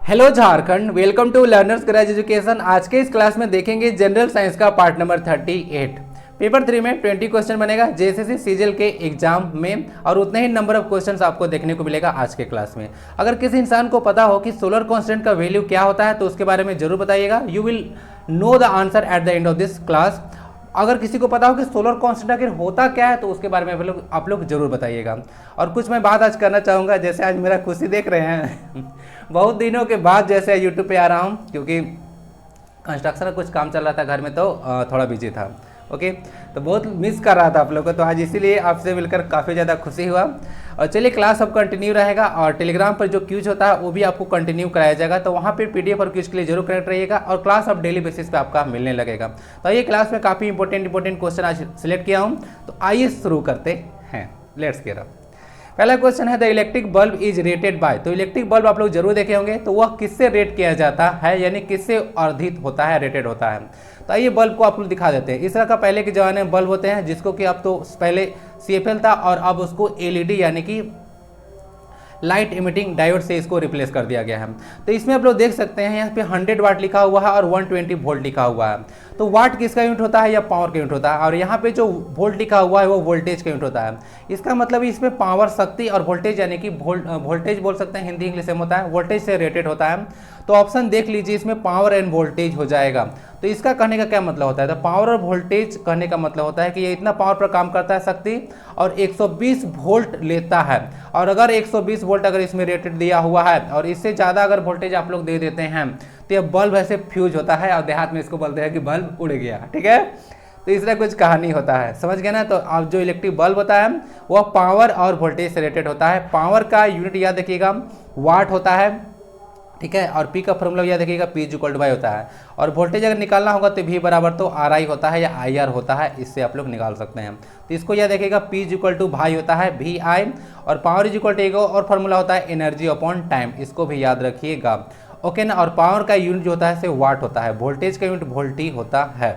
Hello Jharkhand, welcome to learners garage education. आज के इस क्लास में देखेंगे जनरल साइंस का पार्ट नंबर 38। पेपर 3 में 20 क्वेश्चन बनेगा जेएसएससी सीजीएल के एग्जाम में, और उतने ही नंबर ऑफ क्वेश्चंस आपको देखने को मिलेगा आज के क्लास में। अगर किसी इंसान को पता हो कि सोलर कांस्टेंट का वैल्यू क्या होता है तो उसके बारे में जरूर बताइएगा। You will know the answer at the end of this class. अगर किसी को पता हो कि सोलर कांस्टेंट आखिर होता क्या है तो उसके बारे में आप लोग जरूर बताइएगा। और कुछ मैं बात आज करना चाहूँगा, जैसे आज मेरा खुशी देख रहे हैं बहुत दिनों के बाद जैसे यूट्यूब पे आ रहा हूँ, क्योंकि कंस्ट्रक्शन का कुछ काम चल रहा था घर में, तो थोड़ा बिजी था। ओके, तो बहुत मिस कर रहा था आप लोगों को, तो आज इसीलिए आपसे मिलकर काफ़ी ज़्यादा खुशी हुआ। और चलिए, क्लास अब कंटिन्यू रहेगा और टेलीग्राम पर जो क्यूज होता है वो भी आपको कंटिन्यू कराया जाएगा, तो वहाँ पर पीडीएफ और क्यूज के लिए जरूर कनेक्ट रहिएगा और क्लास अब डेली बेसिस पे आपका मिलने लगेगा। तो ये क्लास में काफ़ी इंपॉर्टेंट क्वेश्चन आज सिलेक्ट किया हूँ, तो आइए शुरू करते हैं। Let's get up. पहला क्वेश्चन है the electric bulb is rated by. तो इलेक्ट्रिक बल्ब आप लोग जरूर देखे होंगे, तो वह किससे रेट किया जाता है, यानी किससे अर्धित होता है, रेटेड होता है। तो आइए बल्ब को आप लोग दिखा देते हैं। इस तरह का पहले के जमाने में बल्ब होते हैं जिसको कि अब तो पहले सीएफएल था और अब उसको एलईडी यानी कि लाइट इमिटिंग डायोड से इसको रिप्लेस कर दिया गया है। तो इसमें आप लोग देख सकते हैं यहाँ पे 100 वाट लिखा हुआ है और 120 वोल्ट लिखा हुआ है। तो वाट किसका यूनिट होता है या पावर का यूनिट होता है, और यहाँ पे जो वोल्ट लिखा हुआ है वो वोल्टेज का यूनिट होता है। इसका मतलब इसमें पावर शक्ति और वोल्टेज यानी कि वोल्टेज बोल सकते हैं, हिंदी इंग्लिश सेम होता है, वोल्टेज से रेटेड होता है। तो ऑप्शन देख लीजिए, इसमें पावर एंड वोल्टेज हो जाएगा। तो इसका कहने का क्या मतलब होता है, तो पावर और वोल्टेज कहने का मतलब होता है कि ये इतना पावर पर काम करता है शक्ति और 120 वोल्ट लेता है। और अगर 120 वोल्ट अगर इसमें रेटेड दिया हुआ है और इससे ज़्यादा अगर वोल्टेज आप लोग दे देते हैं तो ये बल्ब ऐसे फ्यूज होता है, और देहात में इसको बोलते हैं कि बल्ब उड़ गया। ठीक है, तो इस तरह कुछ कहानी होता है, समझ गए ना। तो अब जो इलेक्ट्रिक बल्ब होता है वह पावर और वोल्टेज से रेटेड होता है। पावर का यूनिट याद रखिएगा वाट होता है, ठीक है, और पी का फॉर्मूला याद रखिएगा P is equal to Y होता है। और वोल्टेज अगर निकालना होगा तो वी बराबर तो आर आई होता है या आई आर होता है, इससे आप लोग निकाल सकते हैं। तो इसको याद रखिएगा पी इज इक्वल टू भाई होता है वी आई, और पावर इज इक्वल टू एक और फॉर्मूला होता है एनर्जी अपॉन टाइम, इसको भी याद रखिएगा। ओके ना। और पावर का यूनिट जो होता है से वाट होता है, वोल्टेज का यूनिट वोल्ट ही होता है।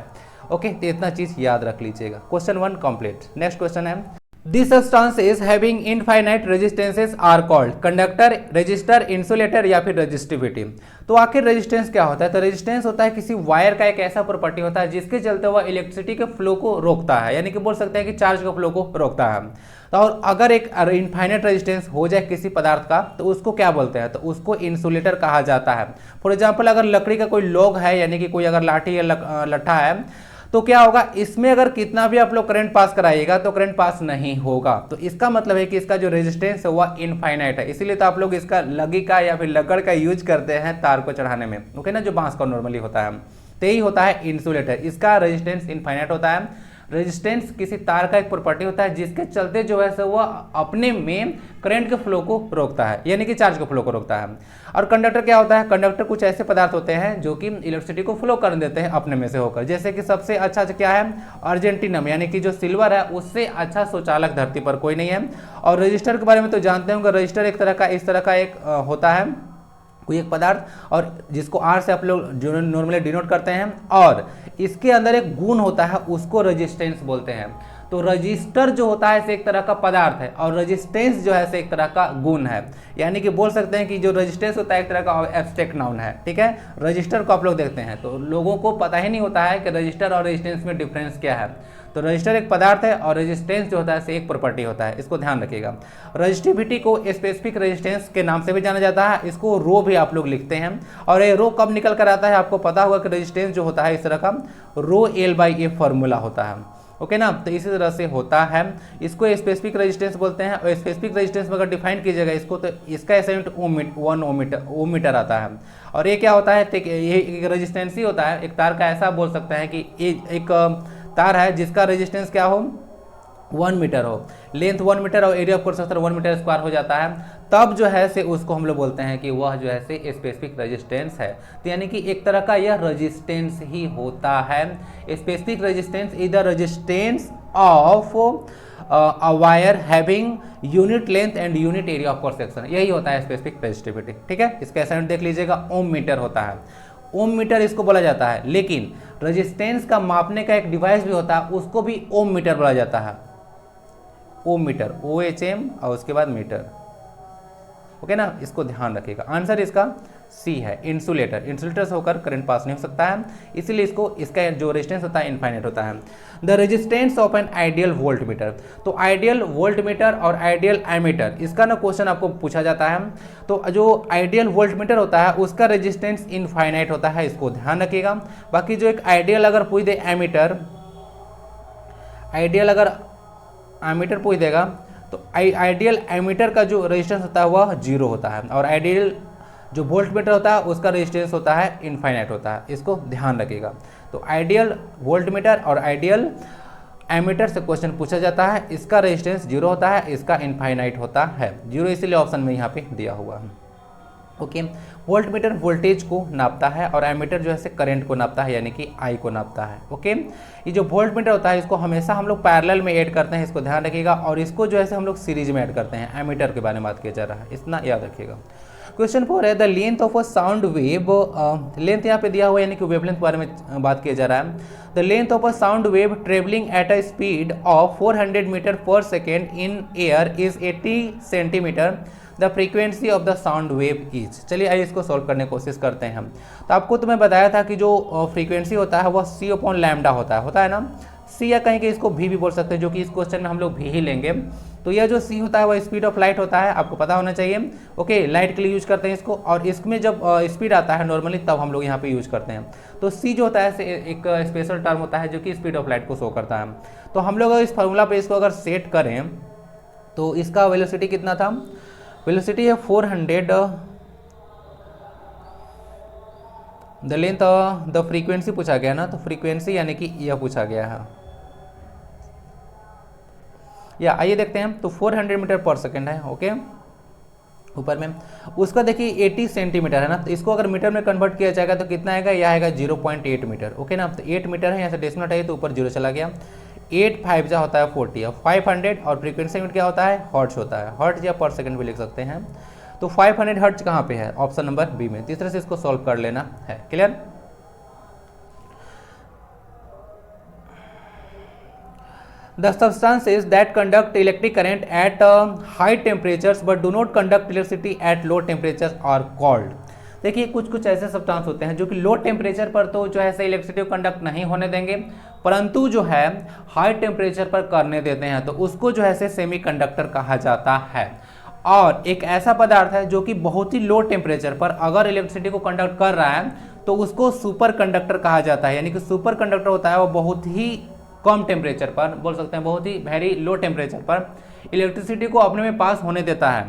ओके, तो इतना चीज याद रख लीजिएगा। Question 1 complete. नेक्स्ट क्वेश्चन है this substances having infinite resistances are called conductor, resistor, insulator या फिर रजिस्टिविटी। तो आखिर रेजिस्टेंस क्या होता है, तो रेजिस्टेंस होता है किसी वायर का एक ऐसा प्रॉपर्टी होता है जिसके चलते वह इलेक्ट्रिसिटी के फ्लो को रोकता है, यानी कि बोल सकते हैं कि चार्ज के फ्लो को रोकता है। तो और अगर एक इनफाइनाइट रेजिस्टेंस हो जाए किसी पदार्थ का तो उसको क्या बोलते हैं, तो उसको इंसुलेटर कहा जाता है। फॉर एग्जाम्पल, अगर लकड़ी का कोई लॉग है यानी कि कोई अगर लाठी या लट्ठा है, तो क्या होगा, इसमें अगर कितना भी आप लोग करंट पास कराइएगा तो करंट पास नहीं होगा। तो इसका मतलब है कि इसका जो रेजिस्टेंस है वह इनफाइनाइट है। इसीलिए तो आप लोग इसका लगी का या फिर लकड़ का यूज करते हैं तार को चढ़ाने में, ओके ना, जो बांस का नॉर्मली होता है। तो यही होता है इंसुलेटर, इसका रेजिस्टेंस इनफाइनाइट होता है। रेजिस्टेंस किसी तार का एक प्रॉपर्टी होता है जिसके चलते जो है सो वह अपने में करंट के फ्लो को रोकता है, यानी कि चार्ज के फ्लो को रोकता है। और कंडक्टर क्या होता है, कंडक्टर कुछ ऐसे पदार्थ होते हैं जो कि इलेक्ट्रिसिटी को फ्लो कर देते हैं अपने में से होकर। जैसे कि सबसे अच्छा क्या है, अर्जेंटिनम, यानी कि जो सिल्वर है उससे अच्छा सुचालक धरती पर कोई नहीं है। और रजिस्टर के बारे में तो जानते होंगे, रजिस्टर एक तरह का इस तरह का एक होता है कोई एक पदार्थ, और जिसको आर से आप लोग जो नॉर्मली डिनोट करते हैं, और इसके अंदर एक गुण होता है उसको रेजिस्टेंस बोलते हैं। तो रजिस्टर जो होता है से एक तरह का पदार्थ है और रेजिस्टेंस जो है से एक तरह का गुण है, यानी कि बोल सकते हैं कि जो रेजिस्टेंस होता है एक तरह का एब्स्ट्रैक्ट नाउन है। ठीक है, रजिस्टर को आप लोग देखते हैं तो लोगों को पता ही नहीं होता है कि रजिस्टर और रेजिस्टेंस में डिफरेंस क्या है। तो रजिस्टर एक पदार्थ है और रेजिस्टेंस जो होता है से एक प्रॉपर्टी होता है, इसको ध्यान रखिएगा। रजिस्टिविटी को स्पेसिफिक रेजिस्टेंस के नाम से भी जाना जाता है, इसको रो भी आप लोग लिखते हैं। और ये रो कब निकल कर आता है, आपको पता होगा कि रेजिस्टेंस जो होता है इस तरह का rho L by a formula होता है, ओके ना। तो इसी तरह से होता है, इसको स्पेसिफिक रेजिस्टेंस बोलते हैं। और स्पेसिफिक रेजिस्टेंस में अगर डिफाइन कीजिएगा इसको तो इसका ऐसा यूनिट ओम मीटर आता है। और ये क्या होता है, तो ये एक रेजिस्टेंस ही होता है। एक तार का ऐसा बोल सकते हैं कि एक तार है जिसका रेजिस्टेंस क्या हो, 1 मीटर हो, लेंथ 1 मीटर और area of cross section 1 metre square हो जाता है, तब जो है से उसको हम लोग बोलते हैं कि वह जो है से स्पेसिफिक रेजिस्टेंस है। तो यानी कि एक तरह का यह रेजिस्टेंस ही होता है। Specific resistance is the resistance of a wire having unit length and unit area of cross section, यही होता है स्पेसिफिक रेजिस्टिविटी। ठीक है, इसका असाइनमेंट देख लीजिएगा, ओम मीटर होता है, ओम मीटर इसको बोला जाता है। लेकिन रेजिस्टेंस का मापने का एक डिवाइस भी होता है, उसको भी ओम मीटर बोला जाता है। ओम मीटर, OHM और उसके बाद मीटर, ओके ना, इसको ध्यान रखिएगा। आंसर इसका सी है इंसुलेटर, इंसुलेटर से होकर करंट पास नहीं हो सकता है, इसीलिए इसका जो रेजिस्टेंस होता है इनफाइनाइट होता है। The resistance of an ideal volt meter, तो आइडियल वोल्ट मीटर और आइडियल एमीटर, इसका ना क्वेश्चन आपको पूछा जाता है। तो जो आइडियल वोल्ट मीटर होता है उसका रेजिस्टेंस इनफाइनाइट होता है, इसको ध्यान रखिएगा। बाकी जो एक आइडियल अगर पूछ दे एमीटर, आइडियल अगर एमीटर पूछ देगा तो आइडियल एमीटर का जो रेजिस्टेंस होता है वह 0 होता है, और आइडियल जो वोल्ट मीटर होता है उसका रेजिस्टेंस होता है इनफाइनाइट होता है, इसको ध्यान रखिएगा। तो आइडियल वोल्ट मीटर और आइडियल एमीटर से क्वेश्चन पूछा जाता है, इसका रेजिस्टेंस 0 होता है, इसका इनफाइनाइट होता है 0, इसीलिए ऑप्शन में यहाँ पे दिया हुआ है। ओके, वोल्ट मीटर वोल्टेज को नापता है और एमीटर जो है करंट को नापता है, यानी कि आई को नापता है। ओके, ये जो वोल्ट मीटर होता है इसको हमेशा हम लोग पैरेलल में ऐड करते हैं, इसको ध्यान रखिएगा, और इसको जो है हम लोग सीरीज में ऐड करते हैं। एमीटर के बारे में बात किया जा रहा है, इतना याद रखिएगा। क्वेश्चन 4 है the length of a sound wave, length यहाँ पे दिया हुआ है, यानी कि वेवलेंथ के बारे में बात किया जा रहा है। The length of a sound wave travelling at a speed of 400 metre per second in air is 80 centimetre, the frequency of the sound wave is. चलिए आइए इसको सॉल्व करने की कोशिश करते हैं हम। तो आपको तो मैं बताया था कि जो फ्रीक्वेंसी होता है वह c/λ होता है ना, c, या कहीं कि इसको v भी बोल सकते हैं, जो कि इस क्वेश्चन में हम लोग v ही लेंगे। तो यह जो c होता है वह स्पीड ऑफ लाइट होता है, आपको पता होना चाहिए। ओके, लाइट के लिए यूज करते हैं इसको, और इसमें जब स्पीड आता है नॉर्मली तब हम लोग यहाँ पे यूज करते हैं। तो c जो होता है एक स्पेशल टर्म होता है जो कि स्पीड ऑफ लाइट को शो करता है। तो हम लोग इस फार्मूला पे इसको अगर सेट करें तो इसका वेलोसिटी कितना था, वेलोसिटी है 400, द लेंथ द फ्रीक्वेंसी पूछा गया ना, तो फ्रीक्वेंसी यानी कि यह पूछा गया है, या आइए देखते हैं। तो 400 मीटर पर सेकेंड है। ओके, ऊपर में उसका देखिए 80 सेंटीमीटर है ना, तो इसको अगर मीटर में कन्वर्ट किया जाएगा तो कितना आएगा, यह आएगा 0.8 मीटर। ओके ना, तो 8 मीटर है, यहाँ से डेसिमल हटाइए तो ऊपर 0 चला गया। 8 5 जा होता है 40, 500, और फ्रीक्वेंसी यूनिट क्या होता है, हर्ट्ज होता है, हर्ट्ज या पर सेकंड भी लिख सकते हैं। तो 500 हर्ट्ज कहाँ पे है, ऑप्शन नंबर बी में। तीसरे से इसको सॉल्व कर लेना है, clear. The substances that conduct electric current at high temperatures but do not conduct electricity at low temperatures are called। देखिए कुछ ऐसे सब्सटेंस होते हैं जो कि लो टेम्परेचर पर तो जो है इलेक्ट्रिसिटी को कंडक्ट नहीं होने देंगे, परंतु जो है हाई टेम्परेचर पर करने देते हैं, तो उसको जो है सेमीकंडक्टर कहा जाता है। और एक ऐसा पदार्थ है जो कि बहुत ही लो टेम्परेचर पर अगर इलेक्ट्रिसिटी को कंडक्ट कर रहा है तो उसको सुपर कंडक्टर कहा जाता है, यानी कि सुपर कंडक्टर होता है वो बहुत ही कम टेम्परेचर पर, बोल सकते हैं बहुत ही वेरी लो टेम्परेचर पर इलेक्ट्रिसिटी को अपने में पास होने देता है।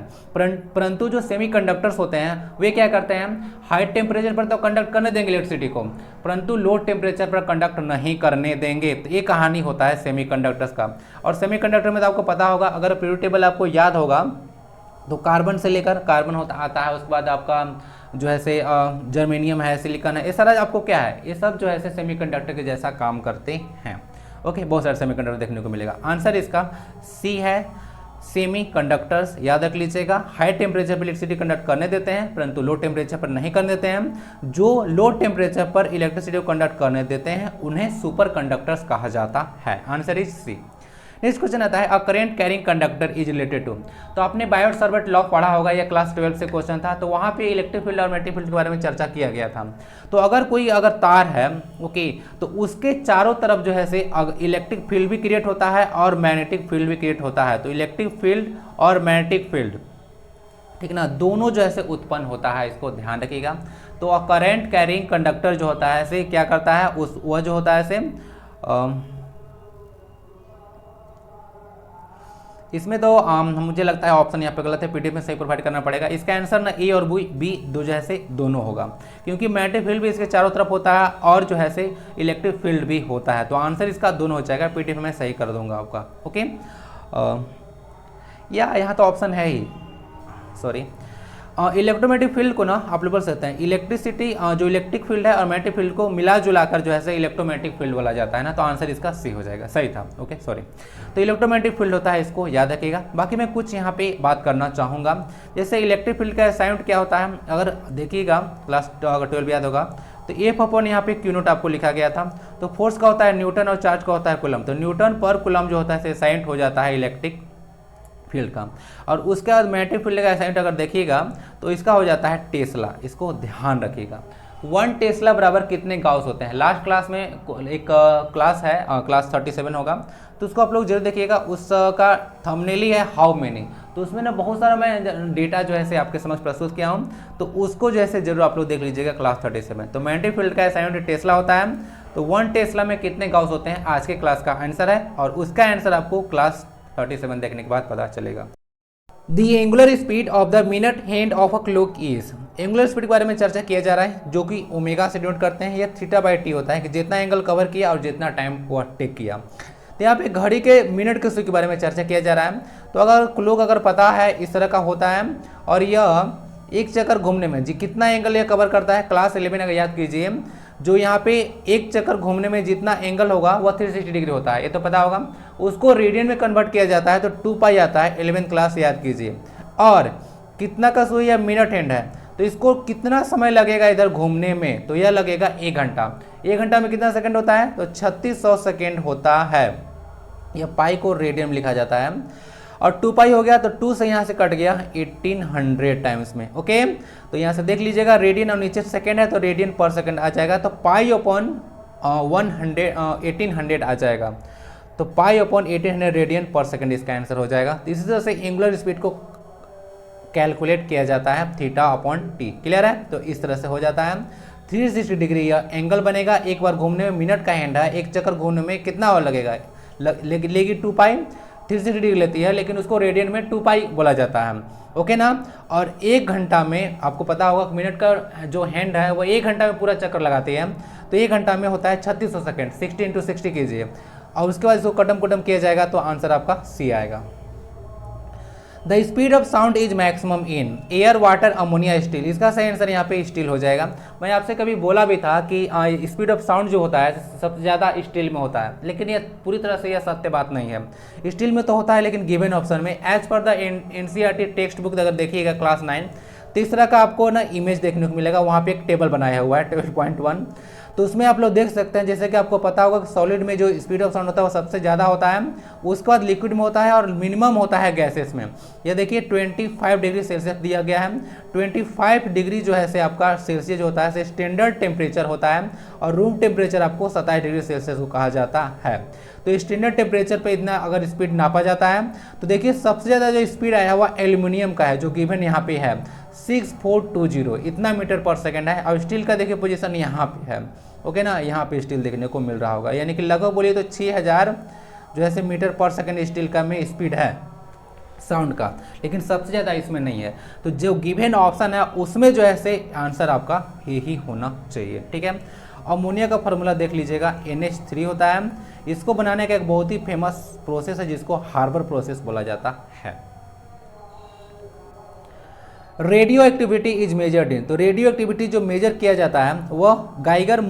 परंतु जो सेमीकंडक्टर्स होते हैं वे क्या करते हैं, हाई टेम्परेचर पर तो कंडक्ट करने देंगे इलेक्ट्रिसिटी को, परंतु लो टेम्परेचर पर कंडक्ट नहीं करने देंगे। तो ये कहानी होता है सेमीकंडक्टर्स का। और सेमीकंडक्टर में तो आपको पता होगा, अगर पीरियड टेबल आपको याद होगा तो कार्बन से लेकर कार्बन होता आता है, उसके बाद आपका जो है जर्मेनियम है, सिलिकॉन है, ये सारा आपको क्या है, ये सब जो है सेमीकंडक्टर के जैसा काम करते हैं। ओके, बहुत सारे सेमीकंडक्टर देखने को मिलेगा। आंसर इसका सी है, सेमीकंडक्टर्स याद रख लीजिएगा। हाई टेम्परेचर पर इलेक्ट्रिसिटी कंडक्ट करने देते हैं परंतु लो टेम्परेचर पर नहीं करने देते हैं। जो लो टेम्परेचर पर इलेक्ट्रिसिटी को कंडक्ट करने देते हैं उन्हें सुपर कंडक्टर्स कहा जाता है। Answer is C. Next question आता है a current carrying conductor is related to. तो आपने बायोट-सावर्ट लॉ पढ़ा होगा, या क्लास 12 से क्वेश्चन था, तो वहाँ पे इलेक्ट्रिक फील्ड और मैग्नेटिक फील्ड के बारे में चर्चा किया गया था। तो अगर तार है, ओके, तो उसके चारों तरफ जो है इलेक्ट्रिक फील्ड भी क्रिएट होता है और मैग्नेटिक फील्ड भी क्रिएट होता है। तो इलेक्ट्रिक फील्ड और मैग्नेटिक फील्ड, ठीक ना, दोनों जो है उत्पन्न होता है, इसको ध्यान रखिएगा। तो अ करंट कैरिंग कंडक्टर जो होता है क्या करता है, वह जो होता है इसमें तो मुझे लगता है ऑप्शन यहाँ पे गलत है, पीडीएफ में सही प्रोवाइड करना पड़ेगा। इसका आंसर ना ए और बी दो जैसे दोनों होगा, क्योंकि मैग्नेटिक फील्ड भी इसके चारों तरफ होता है और जो है इलेक्ट्रिक फील्ड भी होता है। तो आंसर इसका दोनों हो जाएगा, पीडीएफ में सही कर दूंगा आपका। ओके, या यहाँ तो ऑप्शन है ही, सॉरी। इलेक्ट्रोमैग्नेटिक फील्ड को ना आप लोग बोल सकते हैं इलेक्ट्रिसिटी, जो इलेक्ट्रिक फील्ड है और मैग्नेटिक फील्ड को मिला जुलाकर जो है इलेक्ट्रोमैग्नेटिक फील्ड बोला जाता है ना। तो आंसर इसका सी हो जाएगा, सही था। Okay, sorry. तो इलेक्ट्रोमैग्नेटिक फील्ड होता है, इसको याद रखिएगा। बाकी मैं कुछ यहाँ पे बात करना चाहूँगा, जैसे इलेक्ट्रिक फील्ड का साउंड क्या होता है, अगर देखिएगा क्लास 12 याद होगा तो एफ अपॉन यहाँ पे क्यू नोट आपको लिखा गया था। तो फोर्स का होता है न्यूटन और चार्ज का होता है कूलम। तो न्यूटन पर कूलम जो होता है साइंट हो जाता है इलेक्ट्रिक फील्ड का। और उसके बाद मैग्नेटिक फील्ड का यूनिट अगर देखिएगा तो इसका हो जाता है टेस्ला, इसको ध्यान रखिएगा। 1 टेस्ला बराबर कितने गाउस होते हैं। लास्ट क्लास में एक क्लास है, क्लास 37 होगा, तो उसको आप लोग जरूर देखिएगा। उसका थंबनेल ही है हाउ मेनी, तो उसमें ना बहुत सारा मैं डेटा जो है आपके समझ प्रस्तुत किया हूँ, तो उसको जो है जरूर आप लोग देख लीजिएगा क्लास 37। तो मैग्नेटिक फील्ड का यूनिट टेस्ला होता है, तो 1 टेस्ला में कितने गाउस होते हैं आज के क्लास का आंसर है, और उसका आंसर आपको क्लास 37 देखने के बाद पता चलेगा। The angular speed of the minute hand of a clock is, angular speed के बारे में चर्चा किया जा रहा है, जो कि ओमेगा से डिनोट करते हैं। यह θ/t होता है कि जितना एंगल कवर किया और जितना टाइम वह टेक किया। तो यहाँ पे घड़ी के मिनट के स्पीड के बारे में चर्चा किया जा रहा है। तो अगर क्लॉक अगर पता है इस तरह का होता है, और यह एक चक्कर घूमने में जी कितना एंगल यह कवर करता है, क्लास 11 अगर याद कीजिए, जो यहाँ पे एक चक्कर घूमने में जितना एंगल होगा वह 360 डिग्री होता है, ये तो पता होगा। उसको रेडियन में कन्वर्ट किया जाता है तो 2 पाई आता है, 11th क्लास याद कीजिए। और कितना का सुई या मिनट हैंड है, तो इसको कितना समय लगेगा इधर घूमने में, तो यह लगेगा 1 घंटा। 1 घंटा में कितना सेकंड होता है, तो 3600 सेकेंड होता है। यह पाई को रेडियन में लिखा जाता है। और 2 पाई हो गया तो 2 से यहाँ से कट गया 1800 टाइम्स में। ओके, तो यहाँ से देख लीजिएगा रेडियन और नीचे सेकेंड है तो रेडियन पर सेकेंड आ जाएगा, तो पाई अपॉन 1800 आ जाएगा। तो पाई अपॉन 1800 रेडियन पर सेकेंड इसका आंसर हो जाएगा। तो इसी तरह से एंगुलर स्पीड को कैलकुलेट किया जाता है θ/t। क्लियर है, तो इस तरह से हो जाता है 360 डिग्री यह एंगल बनेगा। एक बार घूमने में मिनट का हैंड है, एक चक्कर घूमने में कितना और लगेगा, लेगी 2 पाई, 360 डिग्री लेती है, लेकिन उसको रेडियन में 2 पाई बोला जाता है। ओके ना। और 1 घंटा में आपको पता होगा मिनट का जो हैंड है वो 1 घंटा में पूरा चक्कर लगाती है, तो 1 घंटा में होता है 3600 सेकेंड। 60 × 60 कीजिए, और उसके बाद इसको कटम किया जाएगा तो आंसर आपका सी आएगा। The speed of sound is maximum in air, water, ammonia, steel. इसका सही आंसर यहाँ पे स्टील हो जाएगा। मैं आपसे कभी बोला भी था कि स्पीड ऑफ साउंड जो होता है सबसे ज़्यादा स्टील में होता है, लेकिन यह पूरी तरह से यह सत्य बात नहीं है। स्टील में तो होता है, लेकिन गिवन ऑप्शन में as per the NCERT text book अगर देखिएगा क्लास 9, तो इस तरह का आपको ना इमेज देखने को मिलेगा। वहाँ पे एक टेबल बनाया हुआ है, टेबल 0.1, तो उसमें आप लोग देख सकते हैं, जैसे कि आपको पता होगा कि सॉलिड में जो स्पीड ऑफ साउंड होता है वो सबसे ज़्यादा होता है, उसके बाद लिक्विड में होता है, और मिनिमम होता है गैसेस में। ये देखिए 25 डिग्री सेल्सियस दिया गया है। 25 डिग्री जो है से आपका सेल्सियस जो होता है स्टैंडर्ड टेम्परेचर होता है, और रूम टेम्परेचर आपको 27 डिग्री सेल्सियस को कहा जाता है। तो स्टैंडर्ड टेम्परेचर पे इतना अगर स्पीड नापा जाता है, तो देखिए सबसे ज़्यादा जो स्पीड आया हुआ एल्यूमिनियम का है, जो गिवन यहाँ पे है 6420, इतना मीटर पर सेकेंड है। और स्टील का देखिए पोजीशन यहाँ पे है। ओके ना, यहाँ पे स्टील देखने को मिल रहा होगा, यानी कि लगभग बोलिए तो 6000 जो है मीटर पर सेकेंड स्टील का में स्पीड है साउंड का, लेकिन सबसे ज़्यादा इसमें नहीं है। तो जो गिवन ऑप्शन है उसमें जो है आंसर आपका ही होना चाहिए। ठीक है। अमोनिया का फार्मूला देख लीजिएगा, NH3 होता है। इसको बनाने का एक बहुत ही फेमस प्रोसेस है जिसको हार्बर प्रोसेस बोला जाता है। Radio activity is measured in, तो रेडियो एक्टिविटी जो मेजर किया जाता है वह गाइगर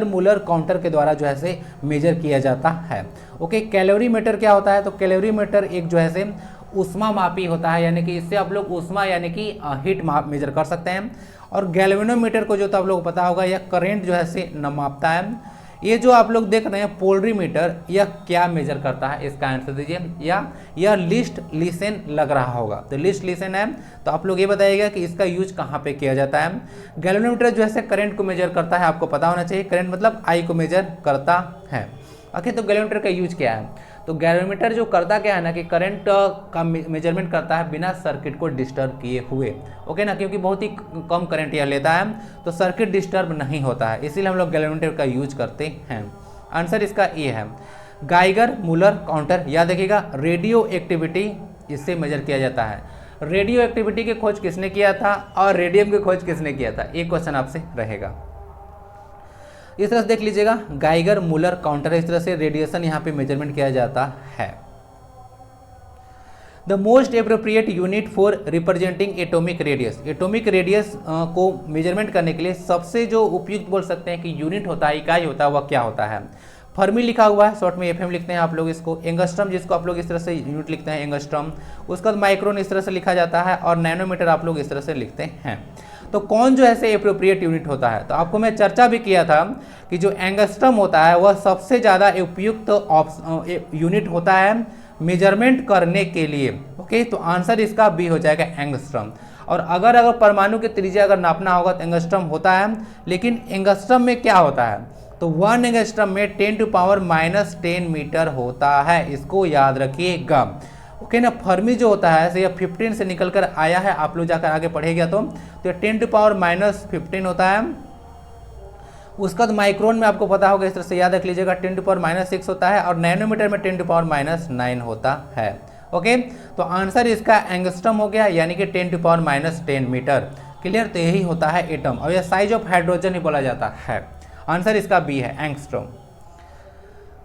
मूलर काउंटर के द्वारा जो है मेजर किया जाता है। ओके, कैलोरीमीटर क्या होता है, तो कैलोरीमीटर एक जो है ऊष्मा मापी होता है, यानी कि इससे आप लोग ऊष्मा यानी कि हीट मेजर कर सकते हैं। और गैल्वेनोमीटर को जो तो आप लोग को पता होगा यह करंट जो है न मापता है। ये जो आप लोग देख रहे हैं पोलरीमीटर, यह क्या मेजर करता है, इसका आंसर दीजिए। या यह लिस्ट लिसन लग रहा होगा, तो लिस्ट लिसन है, तो आप लोग ये बताइएगा कि इसका यूज कहाँ पे किया जाता है। गैल्वेनोमीटर जो है करंट को मेजर करता है, आपको पता होना चाहिए। करंट मतलब आई को मेजर करता है। ओके, तो गैल्वेनोमीटर का यूज क्या है, तो गैल्वेनोमीटर जो करता क्या है ना कि करंट का मेजरमेंट करता है बिना सर्किट को डिस्टर्ब किए हुए। ओके ना, क्योंकि बहुत ही कम करंट यह लेता है, तो सर्किट डिस्टर्ब नहीं होता है, इसीलिए हम लोग गैल्वेनोमीटर का यूज करते हैं। आंसर इसका ये है गाइगर मूलर काउंटर। याद रखिएगा, रेडियो एक्टिविटी इससे मेजर किया जाता है। रेडियो एक्टिविटी की खोज किसने किया था और रेडियम की खोज किसने किया था, एक क्वेश्चन आपसे रहेगा। इस तरह से देख लीजिएगा, गाइगर मूलर काउंटर है, इस तरह से रेडिएशन यहाँ पे मेजरमेंट किया जाता है। The most appropriate unit for representing atomic radius, atomic radius को मेजरमेंट करने के लिए सबसे जो उपयुक्त बोल सकते हैं कि यूनिट होता है, इकाई होता है, वह क्या होता है। फर्मी लिखा हुआ है, शॉर्ट में FM लिखते हैं आप लोग इसको। एंगस्ट्रम जिसको आप लोग इस तरह से यूनिट लिखते हैं एंगस्ट्रम, उसका माइक्रोन इस तरह से लिखा जाता है, और नैनोमीटर आप लोग इस तरह से लिखते हैं। तो कौन जो ऐसे एप्रोप्रिएट यूनिट होता है, तो आपको मैं चर्चा भी किया था कि जो एंगस्ट्रम होता है वह सबसे ज़्यादा उपयुक्त यूनिट होता है मेजरमेंट करने के लिए। ओके, तो आंसर इसका बी हो जाएगा एंगस्ट्रम। और अगर परमाणु की त्रिज्या अगर नापना होगा तो एंगस्ट्रम होता है, लेकिन एंगस्ट्रम में क्या होता है, तो 1 एंगस्ट्रम में 10⁻⁻10 मीटर होता है, इसको याद रखिएगा। ओके ना, फर्मी जो होता है से 15 से निकल कर आया है, आप लोग जाकर आगे पढ़ेगा तो 10⁻⁻15 होता है। उसका तो माइक्रोन में आपको पता होगा, इस तरह से याद रख लीजिएगा, 10⁻6 होता है, और नैनोमीटर में 10⁻9 होता है। ओके, तो आंसर इसका एंगस्ट्रम हो गया, यानी कि 10⁻10 मीटर। क्लियर, तो यही होता है एटम, और यह साइज ऑफ हाइड्रोजन ही बोला जाता है। आंसर इसका बी है, angstrom.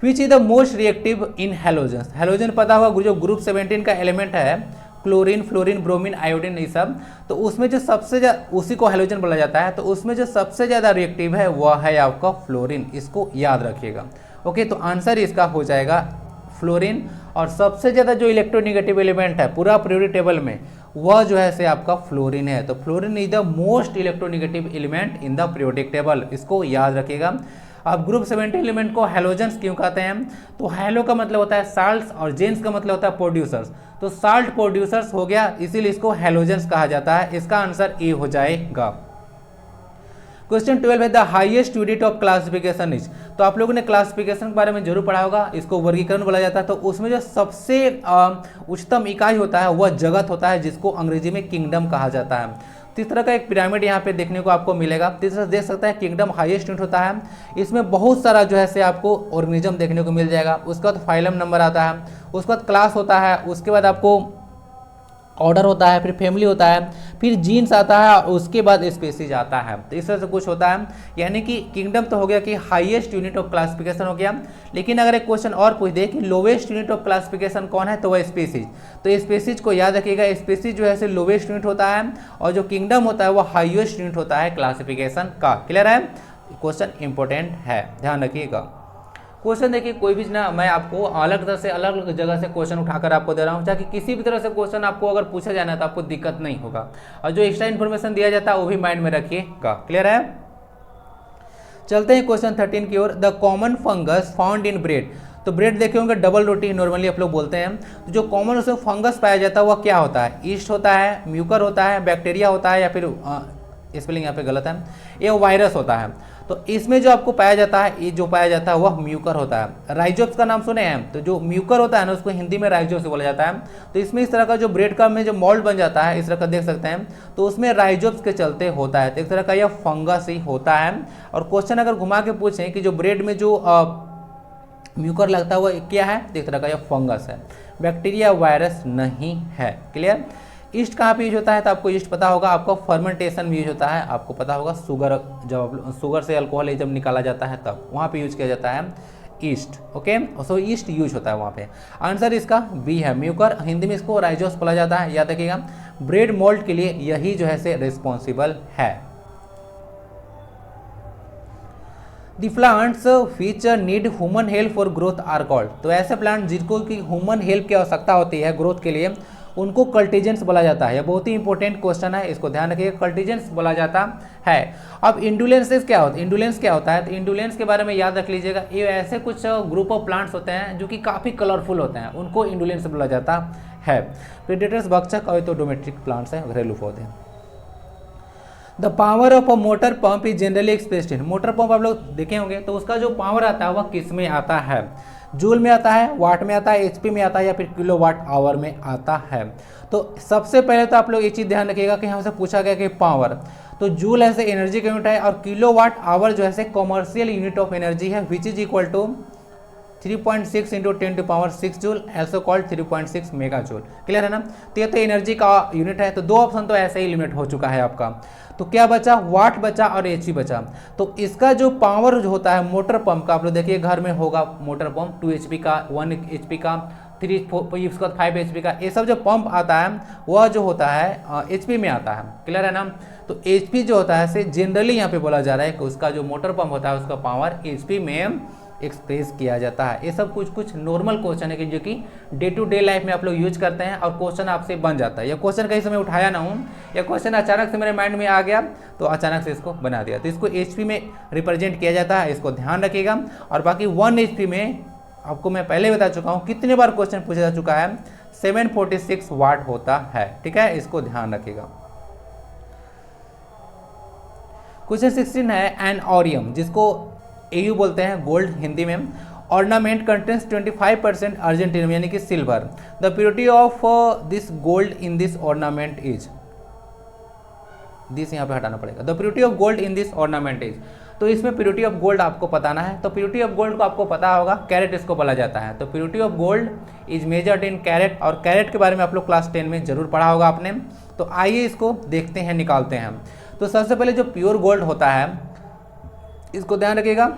Which is the most reactive in halogen. Halogen पता होगा जो ग्रुप 17 का एलिमेंट है, क्लोरीन, फ्लोरीन, ब्रोमीन, आयोडीन, ये सब, तो उसमें जो सबसे ज़्यादा, उसी को हेलोजन बोला जाता है, तो उसमें जो सबसे ज़्यादा रिएक्टिव है वह है आपका फ्लोरीन, इसको याद रखिएगा। ओके, तो आंसर इसका हो जाएगा फ्लोरीन। और सबसे ज़्यादा जो इलेक्ट्रोनिगेटिव एलिमेंट है पूरा पीरियोडिक टेबल में, वह जो है से आपका फ्लोरीन है। तो fluorine is the most electronegative element in the periodic table, इसको याद रखिएगा। अब ग्रुप 17 एलिमेंट को हेलोजेंस क्यों कहते हैं, तो हेलो का मतलब होता है साल्ट्स और जेंस का मतलब होता है प्रोड्यूसर्स, तो साल्ट प्रोड्यूसर्स हो गया, इसीलिए इसको हेलोजेंस कहा जाता है। इसका आंसर ए हो जाएगा। क्वेश्चन 12 है the highest unit of classification is. तो आप लोगों ने क्लासिफिकेशन के बारे में जरूर पढ़ा होगा, इसको वर्गीकरण बोला जाता है। तो उसमें जो सबसे उच्चतम इकाई होता है वह जगत होता है, जिसको अंग्रेजी में किंगडम कहा जाता है। तो इस तरह का एक पिरामिड यहाँ पे देखने को आपको मिलेगा। तो इस तरह देख सकते हैं किंगडम हाईएस्ट यूनिट होता है, इसमें बहुत सारा जो है से आपको ऑर्गेनिज्म देखने को मिल जाएगा। उसके बाद फाइलम नंबर आता है, उसके बाद क्लास होता है, उसके बाद आपको ऑर्डर होता है, फिर फैमिली होता है, फिर जीन्स आता है, और उसके बाद स्पीसीज आता है। तो इस तरह से कुछ होता है, यानी कि किंगडम तो हो गया कि हाईएस्ट यूनिट ऑफ क्लासिफिकेशन हो गया। लेकिन अगर एक क्वेश्चन और पूछ दे कि लोवेस्ट यूनिट ऑफ क्लासिफिकेशन कौन है, तो वह स्पीसीज। तो स्पीसीज को याद रखिएगा, स्पीसीज जो है लोवेस्ट यूनिट होता है, और जो किंगडम होता है वह हाईएस्ट यूनिट होता है क्लासिफिकेशन का। क्लियर है, क्वेश्चन इंपॉर्टेंट है, ध्यान रखिएगा। क्वेश्चन देखिए कोई भी ना, मैं आपको अलग तरह से अलग अलग जगह से क्वेश्चन उठाकर आपको दे रहा हूँ, ताकि किसी भी तरह से क्वेश्चन आपको अगर पूछा जाना है तो आपको दिक्कत नहीं होगा, और जो एक्स्ट्रा इन्फॉर्मेशन दिया जाता है वो भी माइंड में रखिएगा। क्लियर है, चलते हैं क्वेश्चन 13 की ओर। The common fungus found in bread. तो ब्रेड देखे होंगे डबल रोटी नॉर्मली आप लोग बोलते हैं। तो जो कॉमन उसमें फंगस पाया जाता है वह क्या होता है, ईस्ट होता है, म्यूकर होता है, बैक्टीरिया होता है, या फिर स्पेलिंग यहाँ पे गलत है, ये वायरस होता है। तो इसमें जो आपको पाया जाता है, ये जो पाया जाता है वह म्यूकर होता है। राइजोप्स का नाम सुने हैं, तो जो म्यूकर होता है ना उसको हिंदी में राइजोप्स बोला जाता है। तो इसमें इस तरह का जो ब्रेड का में जो मोल्ड बन जाता है, इस तरह का देख सकते हैं, तो उसमें राइजोप्स के चलते होता है। तो एक तरह का यह फंगस ही होता है। और क्वेश्चन अगर घुमा के पूछें कि जो ब्रेड में जो म्यूकर लगता है वह क्या है, तो एक तरह का यह फंगस है, बैक्टीरिया वायरस नहीं है। क्लियर। ईस्ट कहाँ पे यूज होता है, तो आपको ईस्ट पता होगा, आपको फर्मेंटेशन में यूज होता है, आपको पता होगा शुगर, जब शुगर से अल्कोहल जब निकाला जाता है तब वहाँ पे यूज किया जाता है ईस्ट। ओके, सो ईस्ट यूज होता है वहाँ पे। आंसर इसका बी है, म्यूकर, हिंदी में इसको राइजोस बोला जाता है। याद रखिएगा, ब्रेड मोल्ड के लिए यही जो है से रिस्पॉन्सिबल है। The plants which need human help for growth are called. तो ऐसे प्लांट जिनको की ह्यूमन हेल्प की आवश्यकता होती है ग्रोथ के लिए, उनको कल्टीजेंस बोला जाता है। यह बहुत ही इंपॉर्टेंट क्वेश्चन है, इसको ध्यान रखिए, कल्टीजेंस बोला जाता है। अब इंडुलेंसेस क्या होता है, इंडुलेंस क्या होता है, तो इंडुलेंस के बारे में याद रख लीजिएगा, ये ऐसे कुछ ग्रुप ऑफ प्लांट्स होते हैं जो कि काफ़ी कलरफुल होते हैं, उनको इंडुलेंस बोला जाता है। प्रेडेटर्स भक्षक और तो डोमेस्टिक प्लांट्स हैं, घरेलू पौधे। The power of a motor pump is generally expressed in. Motor pump आप लोग देखे होंगे, तो उसका जो पावर आता है वह किस में आता है, जूल में आता है, वाट में आता है, एचपी में आता है, या फिर किलोवाट आवर में आता है। तो सबसे पहले तो आप लोग ये चीज़ ध्यान रखिएगा कि हमसे पूछा गया कि पावर, तो जूल ऐसे एनर्जी का यूनिट है, और किलोवाट आवर जो है कॉमर्शियल यूनिट ऑफ एनर्जी है, which is equal to 3.6 into 10⁻6 joule, also called 3.6 mega joule. Clear है ना। तो ये तो एनर्जी का यूनिट है, तो दो ऑप्शन तो ऐसे ही लिमिट हो चुका है आपका। तो क्या बचा, वाट बचा और एचपी बचा। तो इसका जो पावर जो होता है मोटर पंप का, आप लोग देखिए घर में होगा मोटर पंप, 2 HP का, 1 HP का, 5 HP का, ये सब जो पंप आता है वह जो होता है HP में आता है। क्लियर है ना। तो HP जो होता है जनरली यहाँ पे बोला जा रहा है कि उसका जो मोटर पंप होता है उसका पावर HP में एक्सप्रेस किया जाता है। ये सब कुछ नॉर्मल क्वेश्चन है कि जो कि डे टू डे लाइफ में आप लोग यूज करते हैं, और क्वेश्चन आपसे बन जाता है। यह क्वेश्चन कहीं समय उठाया ना हूँ, यह क्वेश्चन अचानक से मेरे माइंड में आ गया तो अचानक से इसको बना दिया। तो इसको HP में रिप्रेजेंट किया जाता है, इसको ध्यान रखिएगा। और बाकी 1 HP में आपको मैं पहले बता चुका हूँ कितने बार क्वेश्चन पूछा जा चुका है, 746 वाट होता है। ठीक है, इसको ध्यान रखिएगा। क्वेश्चन 16 है एन ऑरियम, जिसको एयू बोलते हैं गोल्ड हिंदी में, ऑर्नामेंट कंटेंस 25% अर्जेंटीनियम यानी कि silver. The purity of this gold in this ornament is, this यहाँ पे हटाना पड़ेगा, the purity of gold in this ornament is. तो इसमें प्योरिटी ऑफ गोल्ड आपको बताना है। तो प्योरिटी ऑफ गोल्ड को आपको पता होगा, कैरेट इसको बोला जाता है। तो purity of gold is measured in carat, और कैरेट के बारे में आप लोग क्लास 10 में जरूर पढ़ा होगा आपने। तो आइए इसको देखते हैं, निकालते हैं। तो सबसे पहले जो प्योर गोल्ड होता है, इसको ध्यान रखिएगा।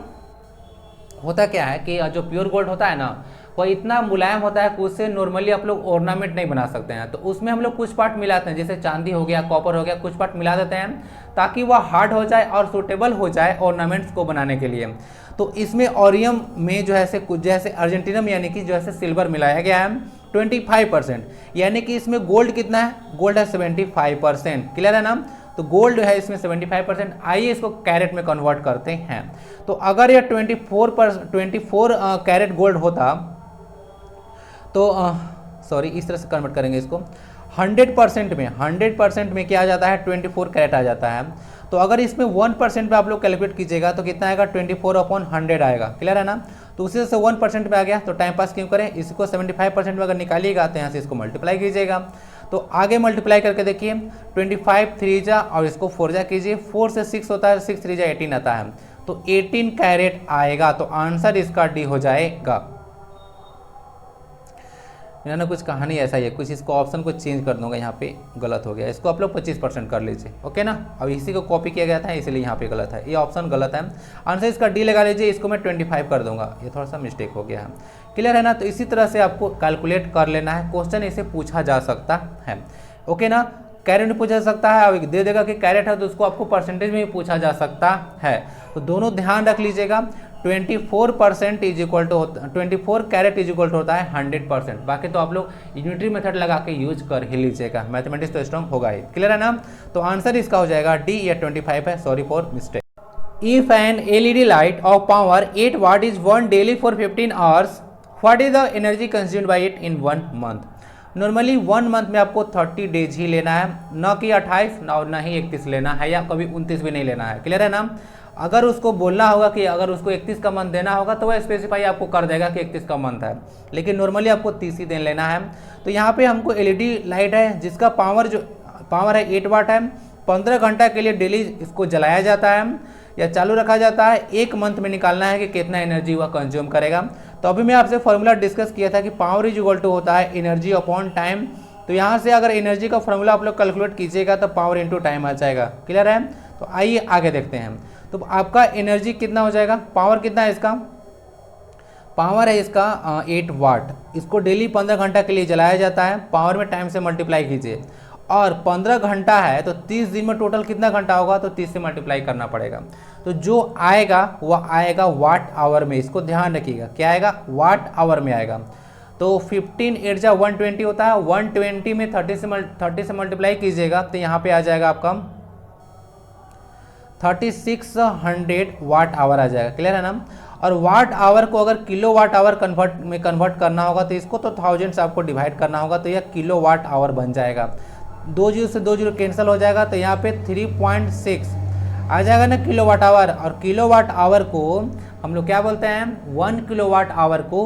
होता क्या है कि जो प्योर गोल्ड होता है ना, वह इतना मुलायम होता है कि उससे नॉर्मली आप लोग ऑर्नामेंट नहीं बना सकते हैं। तो उसमें हम लोग कुछ पार्ट मिलाते हैं, जैसे चांदी हो गया, कॉपर हो गया, कुछ पार्ट मिला देते हैं ताकि वह हार्ड हो जाए और सूटेबल हो जाए ऑर्नामेंट्स को बनाने के लिए। तो इसमें ऑरियम में जो है कुछ जैसे अर्जेंटीनियम यानी कि जो है सिल्वर मिलाया गया है 25%, यानी कि इसमें गोल्ड कितना है, गोल्ड है 75%। क्लियर है ना। तो गोल्ड है इसमें 75%। आइए इसको कैरेट में कन्वर्ट करते हैं। तो अगर यह 24 कैरेट गोल्ड होता तो सॉरी इस तरह से कन्वर्ट करेंगे इसको 100% में क्या आ जाता है, 24 कैरेट आ जाता है। तो अगर इसमें 1% पे आप लोग कैलकुलेट कीजिएगा तो कितना आएगा, 24/100 आएगा। क्लियर है ना। तो उसी से 1% में आ गया, तो टाइम पास क्यों करें, इसको 75% में अगर निकालिएगा तो यहाँ से इसको मल्टीप्लाई कीजिएगा। तो आगे मल्टीप्लाई करके देखिए, 25 3 जा और इसको 4 जा कीजिए, 4 से 6 होता है, 6 3 जा 18 आता है। तो 18 कैरेट आएगा। तो आंसर इसका डी हो जाएगा। मैंने कुछ कहानी ऐसा ही है, कुछ इसको ऑप्शन को चेंज कर दूंगा, यहाँ पे गलत हो गया, इसको आप लोग 25% कर लीजिए। ओके ना। अब इसी को कॉपी किया गया था इसलिए यहाँ पे गलत है, ये ऑप्शन गलत है। आंसर इसका डी लगा लीजिए, इसको मैं 25 कर दूंगा, ये थोड़ा सा मिस्टेक हो गया है। क्लियर है ना। तो इसी तरह से आपको कैलकुलेट कर लेना है, क्वेश्चन इसे पूछा जा सकता है। ओके ना। कैरेट में पूछा जा सकता है, अब दे देगा कि कैरेट है तो उसको आपको परसेंटेज में भी पूछा जा सकता है। तो दोनों ध्यान रख लीजिएगा। 24% is equal to 24 carat is equal to होता है 100%। बाकी तो आप लोग यूनिटरी मेथड लगा के यूज कर ही लीजिएगा, मैथमेटिक्स तो स्ट्रॉन्ग होगा ही। क्लियर है ना। तो आंसर इसका हो जाएगा डी, या 25 है, sorry for mistake. If an LED light of power 8 watt is burnt daily for 15 hours, what is the energy consumed by it in 1 month. Normally 1 month में आपको 30 डेज ही लेना है, न कि 28 और न ही 31 लेना है, या कभी 29 भी नहीं लेना है। क्लियर है ना। अगर उसको बोलना होगा कि अगर उसको 31 का मंथ देना होगा तो वह स्पेसिफाई आपको कर देगा कि 31 का मंथ है, लेकिन नॉर्मली आपको 30 ही दिन लेना है। तो यहाँ पे हमको एलईडी लाइट है जिसका पावर है 8 वाट है, 15 घंटा के लिए डेली इसको जलाया जाता है या चालू रखा जाता है। 1 मंथ में निकालना है कि कितना एनर्जी वह कंज्यूम करेगा। तो अभी मैं आपसे फॉर्मूला डिस्कस किया था कि पावर इज इक्वल टू होता है एनर्जी अपॉन टाइम। तो यहाँ से अगर एनर्जी का फॉर्मूला आप लोग कैलकुलेट कीजिएगा तो पावर इंटू टाइम आ जाएगा। क्लियर है। तो आइए आगे देखते हैं। तो आपका एनर्जी कितना हो जाएगा, पावर कितना है इसका, पावर है इसका 8 वाट। इसको डेली 15 घंटा के लिए जलाया जाता है, पावर में टाइम से मल्टीप्लाई कीजिए, और 15 घंटा है तो 30 दिन में टोटल कितना घंटा होगा, तो 30 से मल्टीप्लाई करना पड़ेगा। तो जो आएगा वह आएगा वाट आवर में, इसको ध्यान रखिएगा, क्या आएगा, वाट आवर में आएगा। तो 15 8 जा 120 होता है, 120 में 30 से मल्टीप्लाई कीजिएगा तो यहाँ पे आ जाएगा आपका 3600 वाट आवर आ जाएगा। क्लियर है ना। और वाट आवर को अगर किलो वाट आवर कन्वर्ट करना होगा तो इसको तो 1000 से आपको डिवाइड करना होगा, तो यह किलो वाट आवर बन जाएगा। 2 जीरो से 2 जीरो कैंसिल हो जाएगा, तो यहाँ पे 3.6 आ जाएगा ना किलो वाट आवर। और किलो वाट आवर को हम लोग क्या बोलते हैं, 1 किलो वाट आवर को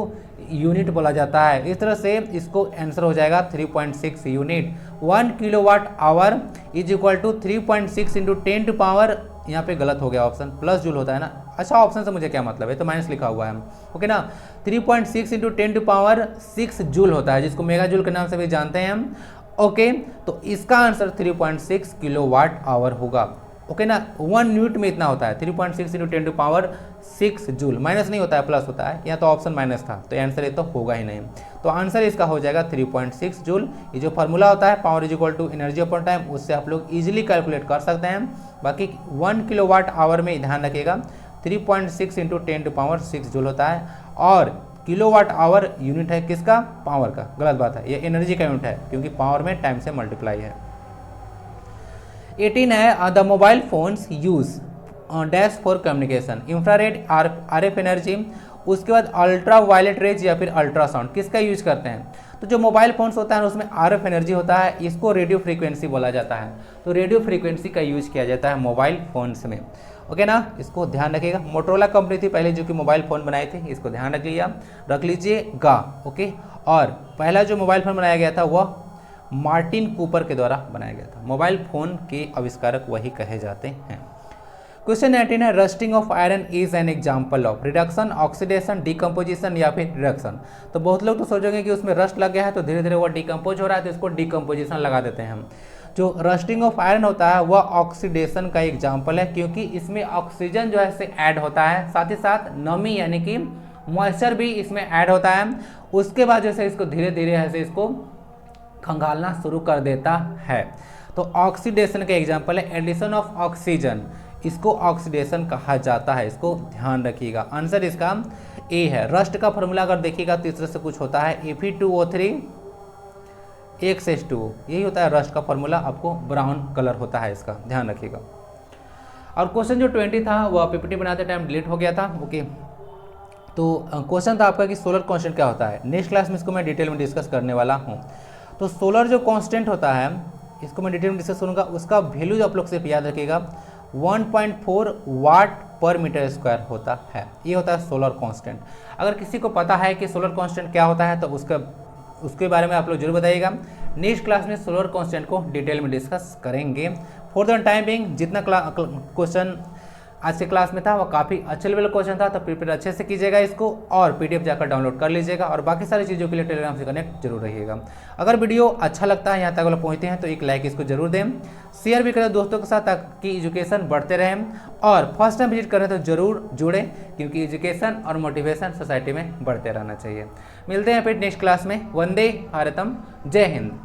यूनिट बोला जाता है। इस तरह से इसको आंसर हो जाएगा 3.6 unit. 1 kilo watt hour is equal to 3.6 into 10 to power, यहाँ पे गलत हो गया ऑप्शन, प्लस जूल होता है ना। अच्छा ऑप्शन से मुझे क्या मतलब है, तो माइनस लिखा हुआ है। ओके ना। 3.6 इंटू 10 टू पावर 6 जूल होता है, जिसको मेगा जूल के नाम से भी जानते हैं हम। ओके। तो इसका आंसर 3.6 किलो वाट आवर होगा। ओके ना। 1 यूनिट में इतना होता है, 3.6 into 10 to power 6 joule. Minus नहीं होता है, प्लस होता है। यहाँ तो ऑप्शन माइनस था, तो आंसर ये तो होगा ही नहीं। तो आंसर इसका हो जाएगा 3.6 जूल। ये जो फार्मूला होता है power is equal to energy upon time, उससे आप लोग इजीली कैलकुलेट कर सकते हैं। बाकी 1 किलो वाट आवर में ध्यान रखिएगा 3.6 इंटू 10 टू पावर 6 जूल होता है, और किलो वाट आवर यूनिट है किसका, पावर का। गलत बात है, ये एनर्जी का यूनिट है क्योंकि पावर में टाइम से मल्टीप्लाई है। 18 है the mobile phones use dash for communication, infrared, RF energy, उसके बाद अल्ट्रा वायलेट रेज या फिर अल्ट्रासाउंड किसका यूज करते हैं? तो जो मोबाइल फोन्स होता है उसमें RF एनर्जी होता है, इसको रेडियो फ्रीक्वेंसी बोला जाता है। तो रेडियो फ्रीक्वेंसी का यूज किया जाता है मोबाइल फोन्स में। ओके ना, इसको ध्यान रखिएगा। मोटरोला कंपनी थी पहले जो कि मोबाइल फ़ोन बनाए थे, इसको ध्यान रख लीजिएगा। ओके, और पहला जो मोबाइल फ़ोन बनाया गया था वह मार्टिन कूपर के द्वारा बनाया गया था। मोबाइल फ़ोन के आविष्कारक वही कहे जाते हैं। क्वेश्चन 19 है, rusting of iron is an example of reduction, oxidation, decomposition या फिर रिडक्शन। तो बहुत लोग तो सोचेंगे कि उसमें रस्ट लग गया है तो धीरे धीरे वो डिकम्पोज हो रहा है तो इसको डिकम्पोजिशन लगा देते हैं हम। जो रस्टिंग ऑफ आयरन होता है वह ऑक्सीडेशन का एग्जाम्पल है, क्योंकि इसमें ऑक्सीजन जो है से ऐड होता है, साथ ही साथ नमी यानी कि मॉइस्चर भी इसमें ऐड होता है। उसके बाद जैसे इसको धीरे धीरे ऐसे इसको खंगालना शुरू कर देता है। तो ऑक्सीडेशन का एग्जाम्पल है एडिशन ऑफ ऑक्सीजन, इसको ऑक्सीडेशन कहा जाता है, इसको ध्यान रखिएगा। आंसर इसका ए है। रस्ट का फॉर्मूला अगर देखिएगा तो इस तरह से कुछ होता है, Fe2O3 X2, यही होता है रस्ट का फॉर्मूला। आपको ब्राउन कलर होता है, इसका ध्यान रखिएगा। और क्वेश्चन जो 20 था वह पीपीटी बनाते टाइम डिलीट हो गया था। ओके, तो क्वेश्चन था आपका कि सोलर कांस्टेंट क्या होता है। नेक्स्ट क्लास में इसको मैं डिटेल में डिस्कस करने वाला हूँ। तो सोलर जो कांस्टेंट होता है इसको मैं डिटेल में डिस्कस करूँगा। उसका वैल्यू आप लोग सिर्फ याद रखिएगा, 1.4 वाट पर मीटर स्क्वायर होता है। ये होता है सोलर कांस्टेंट। अगर किसी को पता है कि सोलर कांस्टेंट क्या होता है तो उसके बारे में आप लोग जरूर बताइएगा। नेक्स्ट क्लास में सोलर कांस्टेंट को डिटेल में डिस्कस करेंगे। फॉर द टाइम बिंग जितना क्वेश्चन आज के क्लास में था वो काफ़ी अच्छे लेवल क्वेश्चन था, तो प्रिपेयर अच्छे से कीजिएगा इसको और PDF जाकर डाउनलोड कर लीजिएगा। और बाकी सारी चीज़ों के लिए टेलीग्राम से कनेक्ट जरूर रहिएगा। अगर वीडियो अच्छा लगता है, यहाँ तक लोग पहुँचते हैं तो एक लाइक इसको जरूर दें, शेयर भी करें दोस्तों के साथ ताकि एजुकेशन बढ़ते रहें। और फर्स्ट टाइम विजिट करें तो जरूर जुड़ें, क्योंकि एजुकेशन और मोटिवेशन सोसाइटी में बढ़ते रहना चाहिए। मिलते हैं फिर नेक्स्ट क्लास में। वंदे भारतम, जय हिंद।